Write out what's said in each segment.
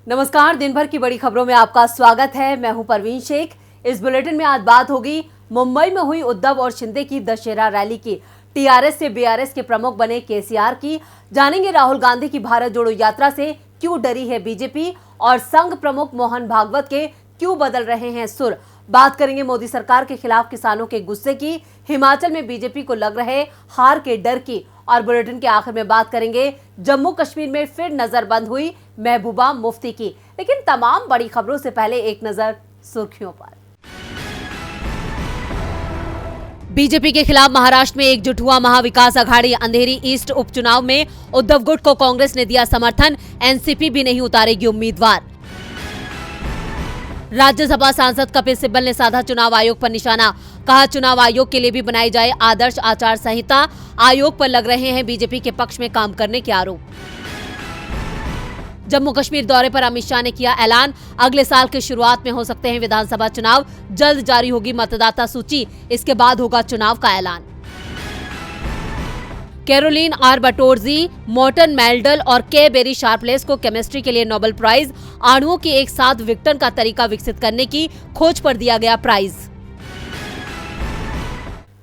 नमस्कार, दिन भर की बड़ी खबरों में आपका स्वागत है। मैं हूं परवीन शेख। इस बुलेटिन में आज बात होगी मुंबई में हुई उद्धव और शिंदे की दशहरा रैली की, टीआरएस से बीआरएस के प्रमुख बने केसीआर की, जानेंगे राहुल गांधी की भारत जोड़ो यात्रा से क्यों डरी है बीजेपी और संघ प्रमुख मोहन भागवत के क्यों बदल रहे हैं सुर। बात करेंगे मोदी सरकार के खिलाफ किसानों के गुस्से की, हिमाचल में बीजेपी को लग रहे हार के डर की, और बुलेटिन के आखिर में बात करेंगे जम्मू कश्मीर में फिर नजरबंद हुई महबूबा मुफ्ती की। लेकिन तमाम बड़ी खबरों से पहले एक नजर सुर्खियों पर। बीजेपी के खिलाफ महाराष्ट्र में एकजुट हुआ महाविकास अघाड़ी। अंधेरी ईस्ट उपचुनाव में उद्धव गुट को कांग्रेस ने दिया समर्थन, एनसीपी भी नहीं उतारेगी उम्मीदवार। राज्यसभा सांसद कपिल सिब्बल ने साधा चुनाव आयोग पर निशाना, कहा चुनाव आयोग के लिए भी बनाई जाए आदर्श आचार संहिता। आयोग पर लग रहे हैं बीजेपी के पक्ष में काम करने के आरोप। जम्मू कश्मीर दौरे पर अमित शाह ने किया ऐलान, अगले साल की शुरुआत में हो सकते हैं विधानसभा चुनाव, जल्द जारी होगी मतदाता सूची, इसके बाद होगा चुनाव का ऐलान। कैरोलिन आर बटोरजी, मोर्टन मेल्डल और के बेरी शार्पलेस को केमिस्ट्री के लिए नोबेल प्राइज। अणुओं के एक साथ विघटन का तरीका विकसित करने की खोज पर दिया गया प्राइज।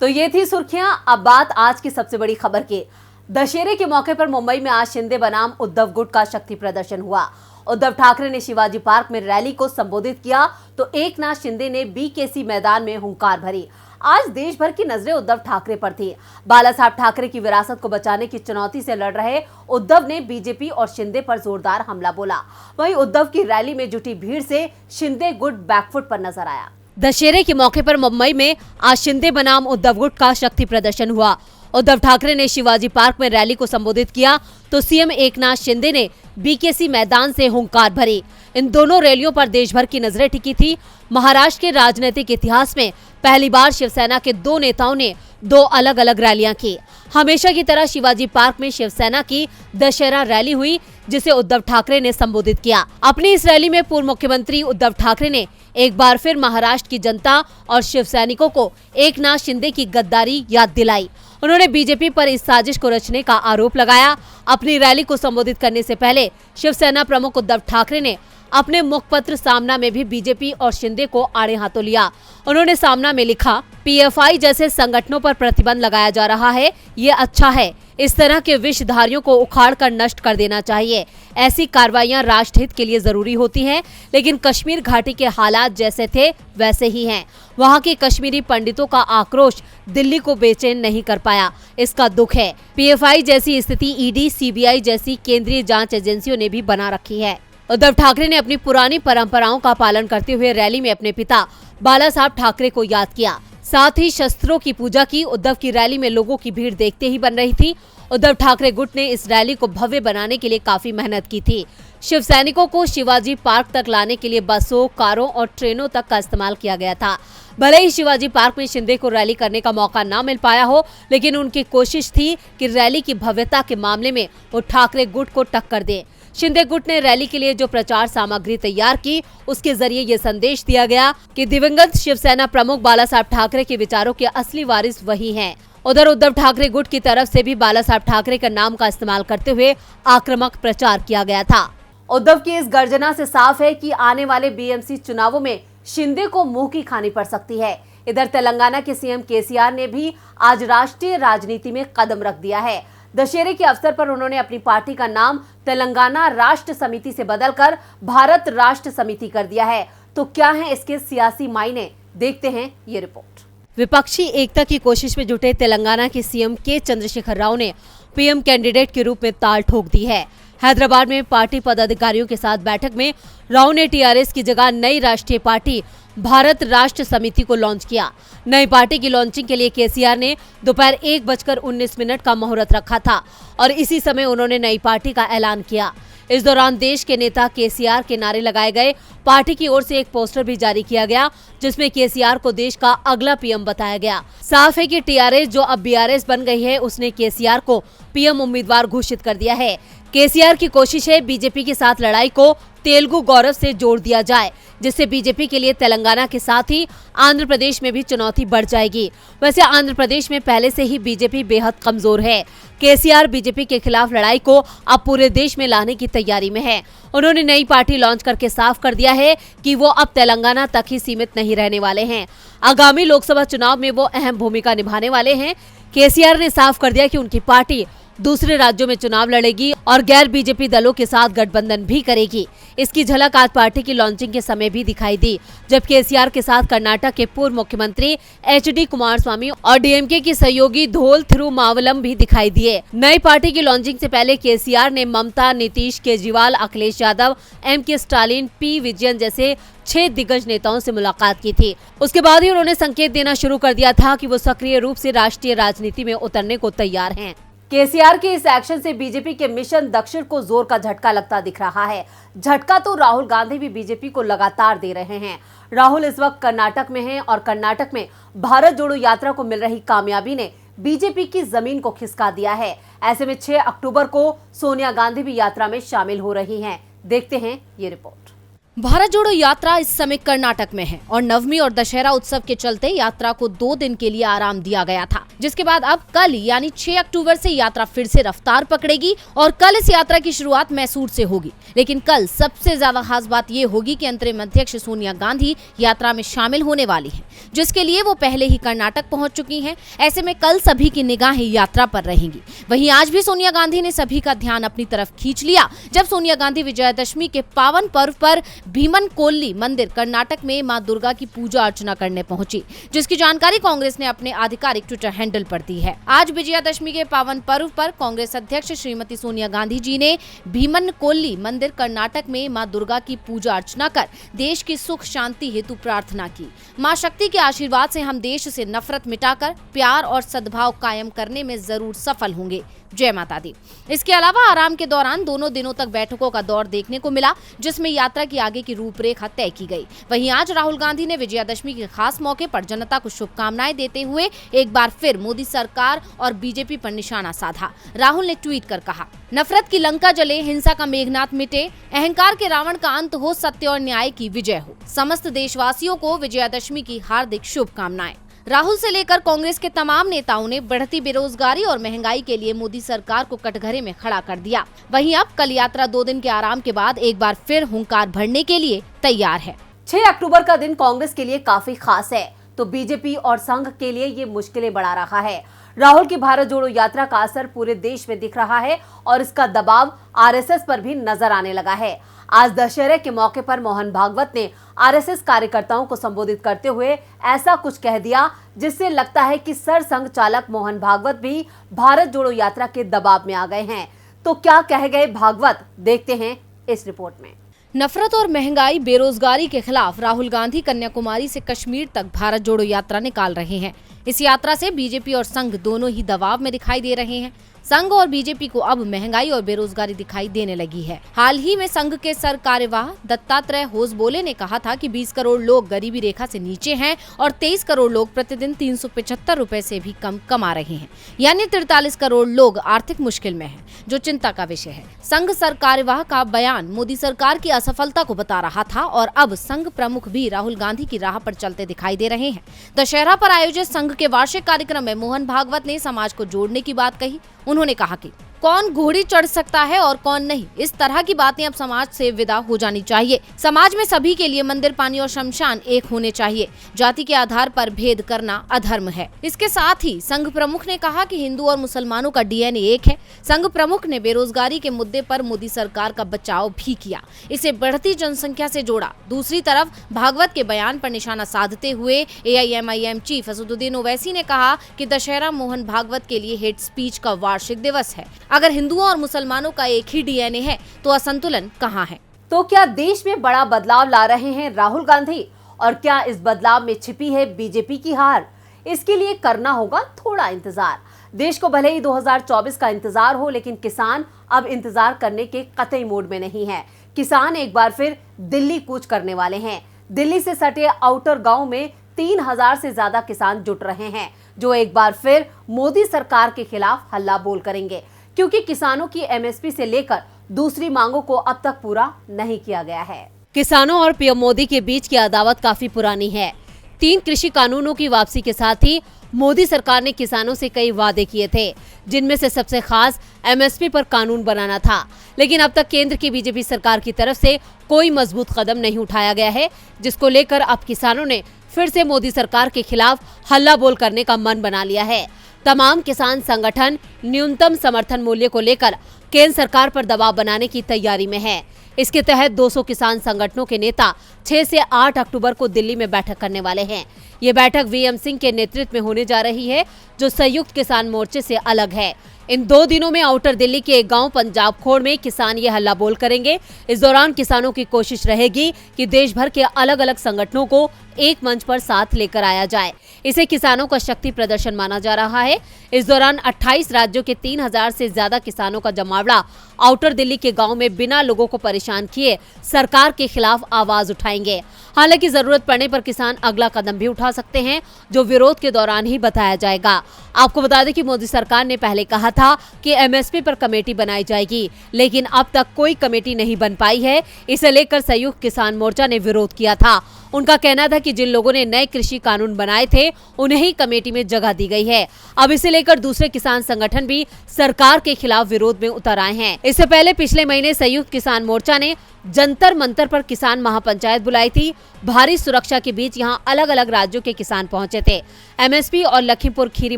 तो ये थी सुर्खियां। अब बात आज की सबसे बड़ी खबर की। दशहरे के मौके पर मुंबई में आज शिंदे बनाम उद्धव गुट का शक्ति प्रदर्शन हुआ। उद्धव ठाकरे ने शिवाजी पार्क में रैली को संबोधित किया तो एकनाथ शिंदे ने बीकेसी मैदान में हुंकार भरी। आज देश भर की नजरें उद्धव ठाकरे पर थी। बाला साहब ठाकरे की विरासत को बचाने की चुनौती से लड़ रहे उद्धव ने बीजेपी और शिंदे पर जोरदार हमला बोला। वहीं उद्धव की रैली में जुटी भीड़ से शिंदे गुट बैकफुट पर नजर आया। दशहरे के मौके पर मुंबई में आज शिंदे बनाम उद्धव गुट का शक्ति प्रदर्शन हुआ। उद्धव ठाकरे ने शिवाजी पार्क में रैली को संबोधित किया तो सीएम एकनाथ शिंदे ने बीकेसी मैदान से हुंकार भरी। इन दोनों रैलियों पर देश भर की नजरें टिकी थी। महाराष्ट्र के राजनीतिक इतिहास में पहली बार शिवसेना के दो नेताओं ने दो अलग अलग रैलियां की। हमेशा की तरह शिवाजी पार्क में शिवसेना की दशहरा रैली हुई जिसे उद्धव ठाकरे ने संबोधित किया। अपनी इस रैली में पूर्व मुख्यमंत्री उद्धव ठाकरे ने एक बार फिर महाराष्ट्र की जनता और शिव सैनिकों को एकनाथ शिंदे की गद्दारी याद दिलाई। उन्होंने बीजेपी पर इस साजिश को रचने का आरोप लगाया। अपनी रैली को संबोधित करने से पहले शिवसेना प्रमुख उद्धव ठाकरे ने अपने मुखपत्र सामना में भी बीजेपी और शिंदे को आड़े हाथों लिया। उन्होंने सामना में लिखा, पीएफआई जैसे संगठनों पर प्रतिबंध लगाया जा रहा है, ये अच्छा है। इस तरह के विषधारियों को उखाड़ कर नष्ट कर देना चाहिए। ऐसी कार्रवाइयां राष्ट्रहित के लिए जरूरी होती हैं, लेकिन कश्मीर घाटी के हालात जैसे थे वैसे ही हैं। वहां के कश्मीरी पंडितों का आक्रोश दिल्ली को बेचैन नहीं कर पाया, इसका दुख है। पीएफआई जैसी स्थिति ईडी, सीबीआई जैसी केंद्रीय जांच एजेंसियों ने भी बना रखी है। उद्धव ठाकरे ने अपनी पुरानी परंपराओं का पालन करते हुए रैली में अपने पिता बाला साहब ठाकरे को याद किया, साथ ही शस्त्रों की पूजा की। उद्धव की रैली में लोगों की भीड़ देखते ही बन रही थी। उद्धव ठाकरे गुट ने इस रैली को भव्य बनाने के लिए काफी मेहनत की थी। शिव सैनिकों को शिवाजी पार्क तक लाने के लिए बसों, कारों और ट्रेनों तक का इस्तेमाल किया गया था। भले ही शिवाजी पार्क में शिंदे को रैली करने का मौका ना मिल पाया हो, लेकिन उनकी कोशिश थी कि रैली की भव्यता के मामले में वो ठाकरे गुट को टक्कर दें। शिंदे गुट ने रैली के लिए जो प्रचार सामग्री तैयार की, उसके जरिए ये संदेश दिया गया कि दिवंगत शिवसेना प्रमुख बाला साहब ठाकरे के विचारों के असली वारिस वही हैं। उधर उद्धव ठाकरे गुट की तरफ से भी बाला साहब ठाकरे का नाम का इस्तेमाल करते हुए आक्रामक प्रचार किया गया था। उद्धव की इस गर्जना से साफ है कि आने वाले बीएमसी चुनावों में शिंदे को मुंह की खानी पड़ सकती है। इधर तेलंगाना के सीएम केसीआर ने भी आज राष्ट्रीय राजनीति में कदम रख दिया है। दशहरे के अवसर पर उन्होंने अपनी पार्टी का नाम तेलंगाना राष्ट्र समिति से बदलकर भारत राष्ट्र समिति कर दिया है। तो क्या है इसके सियासी मायने, देखते हैं ये रिपोर्ट। विपक्षी एकता की कोशिश में जुटे तेलंगाना के सीएम के चंद्रशेखर राव ने पीएम कैंडिडेट के रूप में ताल ठोक दी है। हैदराबाद में पार्टी पदाधिकारियों के साथ बैठक में राव ने टीआरएस की जगह नई राष्ट्रीय पार्टी भारत राष्ट्र समिति को लॉन्च किया। नई पार्टी की लॉन्चिंग के लिए केसीआर ने दोपहर 1:19 का मुहूर्त रखा था और इसी समय उन्होंने नई पार्टी का ऐलान किया। इस दौरान देश के नेता केसीआर के नारे लगाए गए। पार्टी की ओर से एक पोस्टर भी जारी किया गया जिसमें केसीआर को देश का अगला पीएम बताया गया। साफ है कि टीआरएस जो अब बीआरएस बन गई है, उसने केसीआर को पीएम उम्मीदवार घोषित कर दिया है। केसीआर की कोशिश है बीजेपी के साथ लड़ाई को तेलुगु गौरव से जोड़ दिया जाए, जिससे बीजेपी के लिए तेलंगाना के साथ ही आंध्र प्रदेश में भी चुनौती बढ़ जाएगी। वैसे आंध्र प्रदेश में पहले से ही बीजेपी बेहद कमजोर है। केसीआर बीजेपी के खिलाफ लड़ाई को अब पूरे देश में लाने की तैयारी में है। उन्होंने नई पार्टी लॉन्च करके साफ कर दिया है कि वो अब तेलंगाना तक ही सीमित नहीं रहने वाले हैं। आगामी लोकसभा चुनाव में वो अहम भूमिका निभाने वाले हैं। केसीआर ने साफ कर दिया कि उनकी पार्टी दूसरे राज्यों में चुनाव लड़ेगी और गैर बीजेपी दलों के साथ गठबंधन भी करेगी। इसकी झलक आज पार्टी की लॉन्चिंग के समय भी दिखाई दी, जब केसीआर के साथ कर्नाटक के पूर्व मुख्यमंत्री एचडी कुमारस्वामी और डीएमके की सहयोगी धोल थिरुमावलम भी दिखाई दिए। नई पार्टी की लॉन्चिंग से पहले केसीआर ने ममता, नीतीश केजरीवाल, अखिलेश यादव, एमके स्टालिन, पी विजयन जैसे 6 दिग्गज नेताओं से मुलाकात की थी। उसके बाद ही उन्होंने संकेत देना शुरू कर दिया था कि वो सक्रिय रूप से राष्ट्रीय राजनीति में उतरने को तैयार हैं। केसीआर के इस एक्शन से बीजेपी के मिशन दक्षिण को जोर का झटका लगता दिख रहा है। झटका तो राहुल गांधी भी बीजेपी को लगातार दे रहे हैं। राहुल इस वक्त कर्नाटक में हैं और कर्नाटक में भारत जोड़ो यात्रा को मिल रही कामयाबी ने बीजेपी की जमीन को खिसका दिया है। ऐसे में 6 अक्टूबर को सोनिया गांधी भी यात्रा में शामिल हो रही हैं। देखते हैं ये रिपोर्ट। भारत जोड़ो यात्रा इस समय कर्नाटक में है और नवमी और दशहरा उत्सव के चलते यात्रा को 2 दिन के लिए आराम दिया गया था, जिसके बाद अब कल यानी 6 अक्टूबर से यात्रा फिर से रफ्तार पकड़ेगी और कल इस यात्रा की शुरुआत मैसूर से होगी। लेकिन कल सबसे ज्यादा खास बात ये होगी कि अंतरिम अध्यक्ष सोनिया गांधी यात्रा में शामिल होने वाली हैं, जिसके लिए वो पहले ही कर्नाटक पहुंच चुकी हैं। ऐसे में कल सभी की निगाहें यात्रा पर रहेंगी। वहीं आज भी सोनिया गांधी ने सभी का ध्यान अपनी तरफ खींच लिया, जब सोनिया गांधी विजयादशमी के पावन पर्व पर भीमन कोल्ली मंदिर कर्नाटक में मां दुर्गा की पूजा अर्चना करने पहुंची, जिसकी जानकारी कांग्रेस ने अपने आधिकारिक ट्विटर हैंडल पर दी है। आज विजयादशमी के पावन पर्व पर कांग्रेस अध्यक्ष श्रीमती सोनिया गांधी जी ने भीमन कोल्ली मंदिर कर्नाटक में मां दुर्गा की पूजा अर्चना कर देश की सुख शांति हेतु प्रार्थना की। मां शक्ति के आशीर्वाद से हम देश से नफरत मिटाकर प्यार और सद्भाव कायम करने में जरूर सफल होंगे। जय माता दी। इसके अलावा आराम के दौरान दोनों दिनों तक बैठकों का दौर देखने को मिला, जिसमें यात्रा की आगे की रूपरेखा तय की गई। वहीं आज राहुल गांधी ने विजयादशमी के खास मौके पर जनता को शुभकामनाएं देते हुए एक बार फिर मोदी सरकार और बीजेपी पर निशाना साधा। राहुल ने ट्वीट कर कहा, नफरत की लंका जले, हिंसा का मेघनाद मिटे, अहंकार के रावण का अंत हो, सत्य और न्याय की विजय हो। समस्त देशवासियों को विजयादशमी की हार्दिक शुभकामनाएं। राहुल से लेकर कांग्रेस के तमाम नेताओं ने बढ़ती बेरोजगारी और महंगाई के लिए मोदी सरकार को कटघरे में खड़ा कर दिया। वहीं अब कल यात्रा 2 दिन के आराम के बाद एक बार फिर हुंकार भरने के लिए तैयार है। 6 अक्टूबर का दिन कांग्रेस के लिए काफी खास है, तो बीजेपी और संघ के लिए ये मुश्किलें बढ़ा रहा है। राहुल की भारत जोड़ो यात्रा का असर पूरे देश में दिख रहा है और इसका दबाव आरएसएस पर भी नजर आने लगा है। आज दशहरे के मौके पर मोहन भागवत ने आरएसएस कार्यकर्ताओं को संबोधित करते हुए ऐसा कुछ कह दिया, जिससे लगता है कि सरसंघ चालक मोहन भागवत भी भारत जोड़ो यात्रा के दबाव में आ गए हैं। तो क्या कह गए भागवत, देखते हैं इस रिपोर्ट में। नफरत और महंगाई, बेरोजगारी के खिलाफ राहुल गांधी कन्याकुमारी से कश्मीर तक भारत जोड़ो यात्रा निकाल रहे हैं। इस यात्रा से बीजेपी और संघ दोनों ही दबाव में दिखाई दे रहे हैं। संघ और बीजेपी को अब महंगाई और बेरोजगारी दिखाई देने लगी है। हाल ही में संघ के सर कार्यवाह दत्तात्रेय होसबोले ने कहा था कि 20 करोड़ लोग गरीबी रेखा से नीचे हैं और 23 करोड़ लोग प्रतिदिन 375 रुपए से भी कम कमा रहे हैं, यानी 43 करोड़ लोग आर्थिक मुश्किल में हैं, जो चिंता का विषय है। संघ सर कार्यवाह का बयान मोदी सरकार की असफलता को बता रहा था और अब संघ प्रमुख भी राहुल गांधी की राह पर चलते दिखाई दे रहे हैं। दशहरा पर आयोजित संघ के वार्षिक कार्यक्रम में मोहन भागवत ने समाज को जोड़ने की बात कही। उन्होंने कहा कि कौन घोड़ी चढ़ सकता है और कौन नहीं, इस तरह की बातें अब समाज से विदा हो जानी चाहिए। समाज में सभी के लिए मंदिर, पानी और शमशान एक होने चाहिए। जाति के आधार पर भेद करना अधर्म है। इसके साथ ही संघ प्रमुख ने कहा कि हिंदू और मुसलमानों का डीएनए एक है। संघ प्रमुख ने बेरोजगारी के मुद्दे पर मोदी सरकार का बचाव भी किया, इसे बढ़ती जनसंख्या से जोड़ा। दूसरी तरफ भागवत के बयान पर निशाना साधते हुए AIMIM चीफ असदुद्दीन ओवैसी ने कहा कि दशहरा मोहन भागवत के लिए हेट स्पीच का वार्षिक दिवस है। अगर हिंदुओं और मुसलमानों का एक ही डीएनए है तो असंतुलन कहाँ है? तो क्या देश में बड़ा बदलाव ला रहे हैं राहुल गांधी, और क्या इस बदलाव में छिपी है बीजेपी की हार? इसके लिए करना होगा थोड़ा इंतजार। देश को भले ही 2024 का इंतजार हो, लेकिन किसान अब इंतजार करने के कतई मूड में नहीं है। किसान एक बार फिर दिल्ली कूच करने वाले हैं। दिल्ली से सटे आउटर गांव में 3000 से ज्यादा किसान जुट रहे हैं, जो एक बार फिर मोदी सरकार के खिलाफ हल्ला बोल करेंगे, क्योंकि किसानों की MSP से लेकर दूसरी मांगों को अब तक पूरा नहीं किया गया है। किसानों और पीएम मोदी के बीच की अदावत काफी पुरानी है। 3 कृषि कानूनों की वापसी के साथ ही मोदी सरकार ने किसानों से कई वादे किए थे, जिनमें से सबसे खास एमएसपी पर कानून बनाना था। लेकिन अब तक केंद्र की बीजेपी सरकार की तरफ से कोई मजबूत कदम नहीं उठाया गया है, जिसको लेकर अब किसानों ने फिर से मोदी सरकार के खिलाफ हल्ला बोल करने का मन बना लिया है। तमाम किसान संगठन न्यूनतम समर्थन मूल्य को लेकर केंद्र सरकार पर दबाव बनाने की तैयारी में है। इसके तहत 200 किसान संगठनों के नेता 6 से 8 अक्टूबर को दिल्ली में बैठक करने वाले हैं। ये बैठक वीएम सिंह के नेतृत्व में होने जा रही है, जो संयुक्त किसान मोर्चे से अलग है। इन 2 दिनों में आउटर दिल्ली के एक गांव पंजाब खोड़ में किसान ये हल्ला बोल करेंगे। इस दौरान किसानों की कोशिश रहेगी कि देश भर के अलग अलग संगठनों को एक मंच पर साथ लेकर आया जाए। इसे किसानों का शक्ति प्रदर्शन माना जा रहा है। इस दौरान 28 राज्यों के 3000 से ज्यादा किसानों का जमावड़ा आउटर दिल्ली के गांव में बिना लोगों को परेशान किए सरकार के खिलाफ आवाज उठाएंगे। हालांकि जरूरत पड़ने पर किसान अगला कदम भी उठा सकते हैं, जो विरोध के दौरान ही बताया जाएगा। आपको बता दें कि मोदी सरकार ने पहले कहा था कि एमएसपी पर कमेटी बनाई जाएगी, लेकिन अब तक कोई कमेटी नहीं बन पाई है। इसे लेकर संयुक्त किसान मोर्चा ने विरोध किया था। उनका कहना था कि जिन लोगों ने नए कृषि कानून बनाए थे, उन्हें ही कमेटी में जगह दी गई है। अब इसे लेकर दूसरे किसान संगठन भी सरकार के खिलाफ विरोध में उतर आए हैं। इससे पहले पिछले महीने संयुक्त किसान मोर्चा ने जंतर मंतर पर किसान महापंचायत बुलाई थी। भारी सुरक्षा के बीच यहां अलग अलग राज्यों के किसान पहुंचे थे। एमएसपी और लखीमपुर खीरी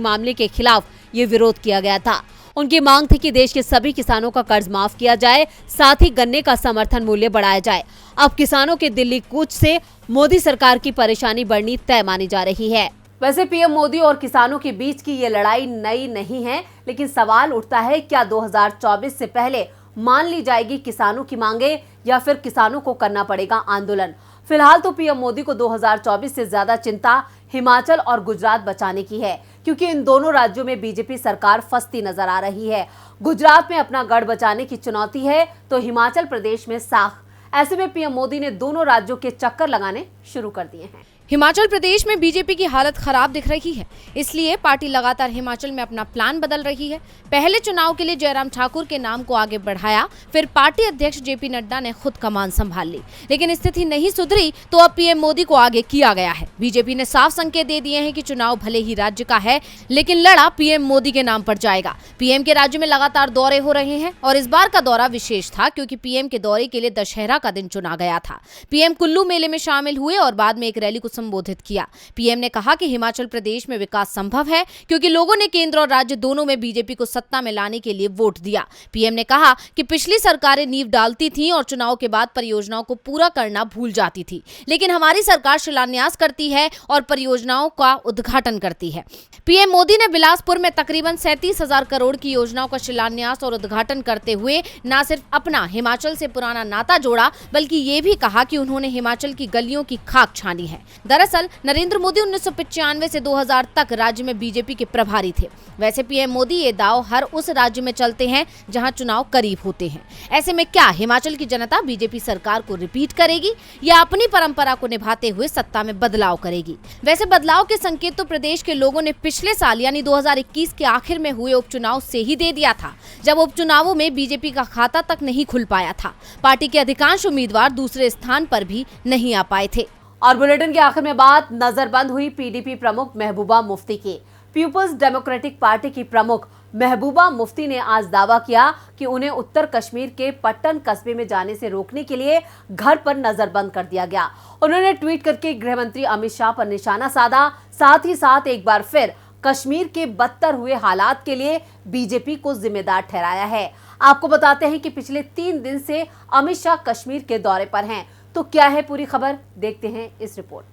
मामले के खिलाफ ये विरोध किया गया था। उनकी मांग थी कि देश के सभी किसानों का कर्ज माफ किया जाए, साथ ही गन्ने का समर्थन मूल्य बढ़ाया जाए। अब किसानों के दिल्ली कूच से मोदी सरकार की परेशानी बढ़नी तय मानी जा रही है। वैसे पीएम मोदी और किसानों के बीच की ये लड़ाई नई नहीं है, लेकिन सवाल उठता है, क्या 2024 से पहले मान ली जाएगी किसानों की मांगे या फिर किसानों को करना पड़ेगा आंदोलन? फिलहाल तो पीएम मोदी को 2024 से ज्यादा चिंता हिमाचल और गुजरात बचाने की है, क्योंकि इन दोनों राज्यों में बीजेपी सरकार फंसती नजर आ रही है। गुजरात में अपना गढ़ बचाने की चुनौती है, तो हिमाचल प्रदेश में साख। ऐसे में पीएम मोदी ने दोनों राज्यों के चक्कर लगाने शुरू कर दिए हैं। हिमाचल प्रदेश में बीजेपी की हालत खराब दिख रही है, इसलिए पार्टी लगातार हिमाचल में अपना प्लान बदल रही है। पहले चुनाव के लिए जयराम ठाकुर के नाम को आगे बढ़ाया, फिर पार्टी अध्यक्ष जेपी नड्डा ने खुद कमान संभाल ली, लेकिन स्थिति नहीं सुधरी तो अब पीएम मोदी को आगे किया गया है। बीजेपी ने साफ संकेत दे दिए हैं कि चुनाव भले ही राज्य का है, लेकिन लड़ा पीएम मोदी के नाम पर जाएगा। पीएम के राज्य में लगातार दौरे हो रहे हैं और इस बार का दौरा विशेष था, क्योंकि पीएम के दौरे के लिए दशहरा का दिन चुना गया था। पीएम कुल्लू मेले में शामिल हुए और बाद में एक रैली को संबोधित किया। पीएम ने कहा कि हिमाचल प्रदेश में विकास संभव है, क्योंकि लोगों ने केंद्र और राज्य दोनों में बीजेपी को सत्ता में लाने के लिए वोट दिया। पीएम ने कहा कि पिछली सरकारें नींव डालती थीं और चुनाव के बाद परियोजनाओं को पूरा करना भूल जाती थी, लेकिन हमारी सरकार शिलान्यास करती है और परियोजनाओं का उद्घाटन करती है। पीएम मोदी ने बिलासपुर में तकरीबन 37,000 करोड़ की योजनाओं का शिलान्यास और उद्घाटन करते हुए न सिर्फ अपना हिमाचल से पुराना नाता जोड़ा, बल्कि ये भी कहा कि उन्होंने हिमाचल की गलियों की खाक छानी है। दरअसल नरेंद्र मोदी 1995 से 2000 तक राज्य में बीजेपी के प्रभारी थे। वैसे पीएम मोदी ये दाव हर उस राज्य में चलते हैं जहां चुनाव करीब होते हैं। ऐसे में क्या हिमाचल की जनता बीजेपी सरकार को रिपीट करेगी या अपनी परंपरा को निभाते हुए सत्ता में बदलाव करेगी? वैसे बदलाव के संकेत तो प्रदेश के लोगों ने पिछले साल यानी 2021 के आखिर में हुए उपचुनाव से ही दे दिया था, जब उपचुनावों में बीजेपी का खाता तक नहीं खुल पाया था। पार्टी के अधिकांश उम्मीदवार दूसरे स्थान पर भी नहीं आ पाए थे। और बुलेटिन के आखिर में बात नजरबंद हुई पीडीपी प्रमुख महबूबा मुफ्ती की। पीपुल्स डेमोक्रेटिक पार्टी की प्रमुख महबूबा मुफ्ती ने आज दावा किया कि उन्हें उत्तर कश्मीर के पट्टन कस्बे में जाने से रोकने के लिए घर पर नजरबंद कर दिया गया। उन्होंने ट्वीट करके गृह मंत्री अमित शाह पर निशाना साधा, साथ ही साथ एक बार फिर कश्मीर के बदतर हुए हालात के लिए बीजेपी को जिम्मेदार ठहराया है। आपको बताते हैं कि पिछले 3 दिन से अमित शाह कश्मीर के दौरे पर हैं। तो क्या है पूरी खबर, देखते हैं इस रिपोर्ट।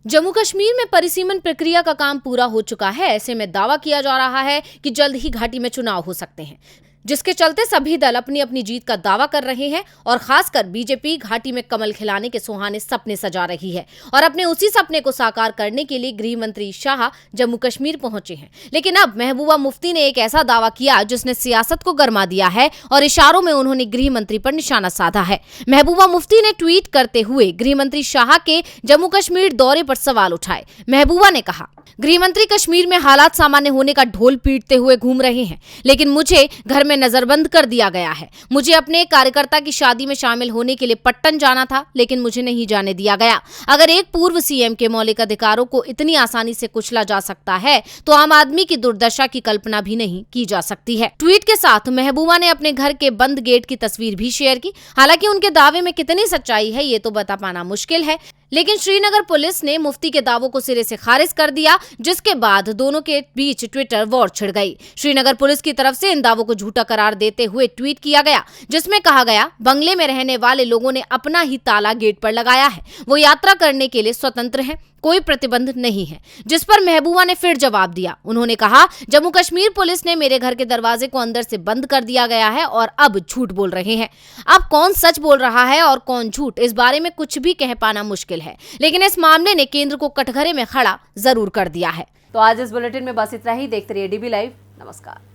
जम्मू कश्मीर में परिसीमन प्रक्रिया का काम पूरा हो चुका है। ऐसे में दावा किया जा रहा है कि जल्द ही घाटी में चुनाव हो सकते हैं, जिसके चलते सभी दल अपनी अपनी जीत का दावा कर रहे हैं और खासकर बीजेपी घाटी में कमल खिलाने के सुहाने सपने सजा रही है और अपने उसी सपने को साकार करने के लिए गृह मंत्री शाह जम्मू कश्मीर पहुंचे हैं। लेकिन अब महबूबा मुफ्ती ने एक ऐसा दावा किया जिसने सियासत को गरमा दिया है और इशारों में उन्होंने गृह मंत्री पर निशाना साधा है। महबूबा मुफ्ती ने ट्वीट करते हुए गृह मंत्री शाह के जम्मू कश्मीर दौरे पर सवाल उठाए। महबूबा ने कहा, गृह मंत्री कश्मीर में हालात सामान्य होने का ढोल पीटते हुए घूम रहे हैं, लेकिन मुझे घर में में नजरबंद कर दिया गया है। मुझे अपने एक कार्यकर्ता की शादी में शामिल होने के लिए पट्टन जाना था, लेकिन मुझे नहीं जाने दिया गया। अगर एक पूर्व सीएम के मौलिक अधिकारों को इतनी आसानी से कुचला जा सकता है तो आम आदमी की दुर्दशा की कल्पना भी नहीं की जा सकती है। ट्वीट के साथ महबूबा ने अपने घर के बंद गेट की तस्वीर भी शेयर की। हालांकि उनके दावे में कितनी सच्चाई है ये तो बता पाना मुश्किल है, लेकिन श्रीनगर पुलिस ने मुफ्ती के दावों को सिरे से खारिज कर दिया, जिसके बाद दोनों के बीच ट्विटर वॉर छिड़ गई। श्रीनगर पुलिस की तरफ से इन दावों को झूठा करार देते हुए ट्वीट किया गया, जिसमें कहा गया बंगले में रहने वाले लोगों ने अपना ही ताला गेट पर लगाया है, वो यात्रा करने के लिए स्वतंत्र हैं, कोई प्रतिबंध नहीं है। जिस पर महबूबा ने फिर जवाब दिया। उन्होंने कहा, जम्मू कश्मीर पुलिस ने मेरे घर के दरवाजे को अंदर से बंद कर दिया गया है और अब झूठ बोल रहे हैं। अब कौन सच बोल रहा है और कौन झूठ, इस बारे में कुछ भी कह पाना मुश्किल है, लेकिन इस मामले ने केंद्र को कटघरे में खड़ा जरूर कर दिया है। तो आज इस बुलेटिन में बस इतना ही। देखते रहिए डीबी लाइव। नमस्कार।